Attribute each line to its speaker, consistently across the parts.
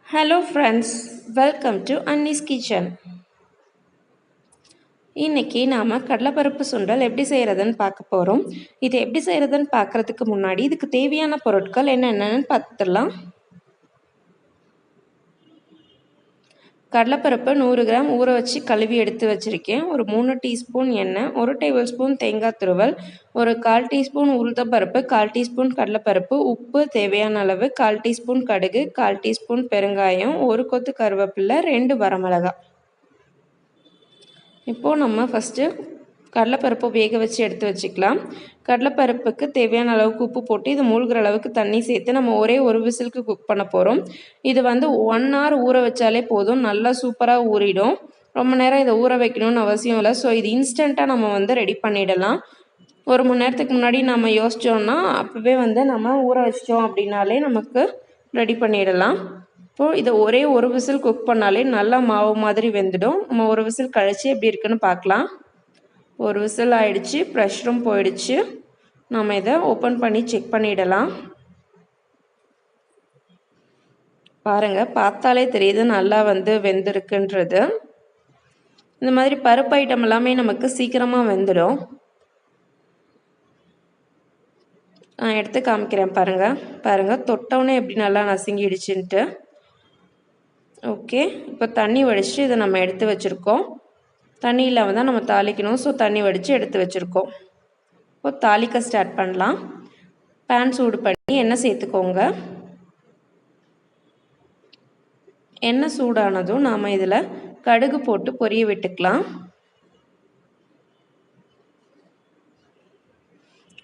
Speaker 1: Hello friends, welcome to Anni's Kitchen. இன்னைக்கு நாம கடலைப்பருப்பு சுண்டல் எப்படி செய்யறதுன்னு பார்க்க போறோம். இது எப்படி செய்யறதுன்னு பார்க்கறதுக்கு முன்னாடி இதுக்கு தேவையான பொருட்கள் என்னென்னன்னு பார்த்துடலாம். கடலைப்பருப்பு 100 கிராம் ஊற வச்சு கழுவி எடுத்து வச்சிருக்கேன். ஒரு 3 டீஸ்பூன் எண்ணெய், 1 டேபிள் ஸ்பூன் தேங்காய் துருவல், ஒரு 1/4 டீஸ்பூன் உளுத்தம்பருப்பு, 1/4 டீஸ்பூன் கடலைப்பருப்பு, உப்பு தேவையான அளவு, 1/4 டீஸ்பூன் கடுகு, 1/4 டீஸ்பூன் பெருங்காயம், 1 கொத்து கருவேப்பிலை, 2 வரமிளகாய். இப்போது நம்ம ஃபஸ்ட்டு கடலைப்பருப்பு வேக வச்சு எடுத்து வச்சுக்கலாம். கடலைப்பருப்புக்கு தேவையான அளவுக்கு உப்பு போட்டு இது மூழ்கிற அளவுக்கு தண்ணி சேர்த்து நம்ம ஒரே ஒரு விசிலுக்கு குக் பண்ண போகிறோம். இது 1 hour ஊற வச்சாலே போதும், நல்லா சூப்பராக ஊறிடும். ரொம்ப நேரம் இதை ஊற வைக்கணும்னு அவசியம் இல்லை. ஸோ இது இன்ஸ்டண்ட்டாக நம்ம ரெடி பண்ணிடலாம். 1 மணி நேரத்துக்கு முன்னாடி நம்ம யோசித்தோம்னா அப்போவே நம்ம ஊற வச்சிட்டோம் அப்படின்னாலே நமக்கு ரெடி பண்ணிடலாம். இப்போது இதை ஒரே ஒரு விசில் குக் பண்ணாலே நல்லா மாவு மாதிரி வெந்துடும். நம்ம ஒரு விசில் கழித்து எப்படி இருக்குன்னு பார்க்கலாம். ஒரு விசில் ஆயிடுச்சு, ப்ரெஷரும் போயிடுச்சு. நம்ம இதை ஓப்பன் பண்ணி செக் பண்ணிடலாம். பாருங்கள், பார்த்தாலே தெரியுது நல்லா வெந்திருக்குன்றது. இந்த மாதிரி பருப்பு ஐட்டம் எல்லாமே நமக்கு சீக்கிரமாக வெந்துடும். நான் எடுத்து காமிக்கிறேன் பாருங்கள் தொட்டவுடனே எப்படி நல்லா நசுங்கிடுச்சுன்ட்டு. ஓகே, இப்போ தண்ணி வடித்து இதை நம்ம எடுத்து வச்சுருக்கோம். தண்ணி இல்லாமல் தான் நம்ம தாளிக்கணும். ஸோ தண்ணி வடித்து எடுத்து வச்சுருக்கோம். இப்போ தாளிக்க ஸ்டார்ட் பண்ணலாம். பேன் சூடு பண்ணி எண்ணெய் சேர்த்துக்கோங்க. எண்ணெய் சூடானதும் நாம் இதில் கடுகு போட்டு பொரிய விட்டுக்கலாம்.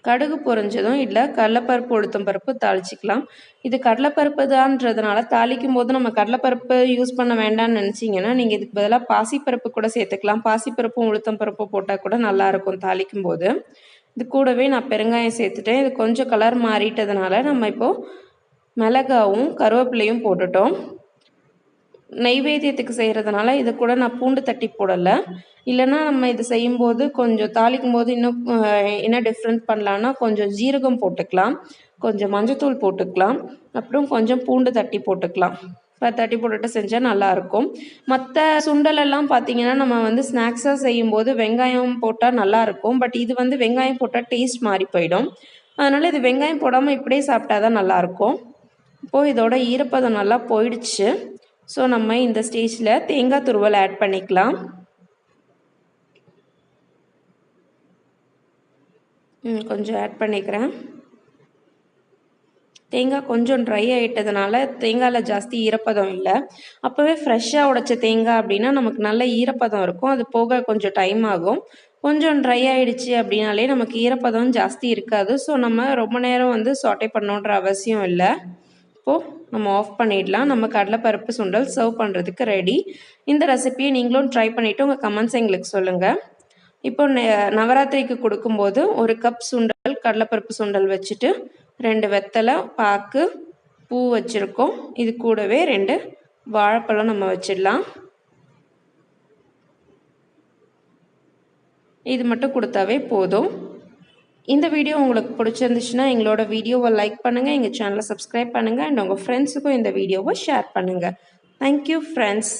Speaker 1: கடுகு பொரிஞ்சதும் இதில் கடலைப்பருப்பு உளுத்தம்பருப்பு தாளிச்சிக்கலாம். இது கடலைப்பருப்பு தான்றதுனால தாளிக்கும் போது நம்ம கடலைப்பருப்பு யூஸ் பண்ண வேண்டாம்னு நினச்சிங்கன்னா நீங்கள் இதுக்கு பதிலாக பாசிப்பருப்பு கூட சேர்த்துக்கலாம். பாசிப்பருப்பும் உளுத்தம்பருப்பும் போட்டால் கூட நல்லாயிருக்கும் தாளிக்கும் போது. இது கூடவே நான் பெருங்காயம் சேர்த்துட்டேன். இது கொஞ்சம் கலர் மாறிட்டதுனால நம்ம இப்போது மிளகாவும் கருவேப்பிலையும் போட்டுட்டோம். நெய்வேத்தியத்துக்கு செய்கிறதுனால இது கூட நான் பூண்டு தட்டி போடலை. இல்லைன்னா நம்ம இது செய்யும்போது கொஞ்சம் தாளிக்கும் போது இன்னும் என்ன டிஃப்ரெண்ட் பண்ணலான்னா கொஞ்சம் ஜீரகம் போட்டுக்கலாம், கொஞ்சம் மஞ்சத்தூள் போட்டுக்கலாம், அப்புறம் கொஞ்சம் பூண்டு தட்டி போட்டுக்கலாம். தட்டி போட்டுட்டு செஞ்சால் நல்லாயிருக்கும். மற்ற சுண்டலெல்லாம் பார்த்திங்கன்னா நம்ம ஸ்நாக்ஸாக செய்யும்போது வெங்காயம் போட்டால் நல்லாயிருக்கும். பட் இது வெங்காயம் போட்டால் டேஸ்ட் மாறி போயிடும். அதனால் இது வெங்காயம் போடாமல் இப்படியே சாப்பிட்டா தான் நல்லாயிருக்கும். இப்போது இதோட ஈரப்பதம் நல்லா போயிடுச்சு. ஸோ நம்ம இந்த ஸ்டேஜில் தேங்காய் துருவல் ஆட் பண்ணிக்கலாம். கொஞ்சம் ஆட் பண்ணிக்கிறேன். தேங்காய் கொஞ்சம் ட்ரை ஆகிட்டதுனால தேங்காயில் ஜாஸ்தி ஈரப்பதம் இல்லை. அப்போவே ஃப்ரெஷ்ஷாக உடைச்ச தேங்காய் அப்படின்னா நமக்கு நல்ல ஈரப்பதம் இருக்கும். அது போக கொஞ்சம் டைம் ஆகும். கொஞ்சம் ட்ரை ஆகிடுச்சு அப்படின்னாலே நமக்கு ஈரப்பதம் ஜாஸ்தி இருக்காது. ஸோ நம்ம ரொம்ப நேரம் சாட்டே பண்ணணுன்ற அவசியம் இல்லை. இப்போது நம்ம ஆஃப் பண்ணிடலாம். நம்ம கடலைப்பருப்பு சுண்டல் சர்வ் பண்ணுறதுக்கு ரெடி. இந்த ரெசிபியை நீங்களும் ட்ரை பண்ணிவிட்டு உங்கள் கமெண்ட்ஸ் எங்களுக்கு சொல்லுங்கள். இப்போ நவராத்திரிக்கு கொடுக்கும்போது 1 கப் சுண்டல் கடலைப்பருப்பு சுண்டல் வச்சுட்டு 2 வெத்தலை பாக்கு பூ வச்சுருக்கோம். இது கூடவே 2 வாழைப்பழம் நம்ம வச்சிடலாம். இது மட்டும் கொடுத்தாவே போதும். இந்த வீடியோ உங்களுக்கு பிடிச்சிருந்துச்சுன்னா எங்களோட வீடியோவை லைக் பண்ணுங்கள், எங்கள் சேனலை சப்ஸ்கிரைப் பண்ணுங்கள், அண்ட் உங்கள் ஃப்ரெண்ட்ஸுக்கும் இந்த வீடியோவை ஷேர் பண்ணுங்கள். Thank you friends.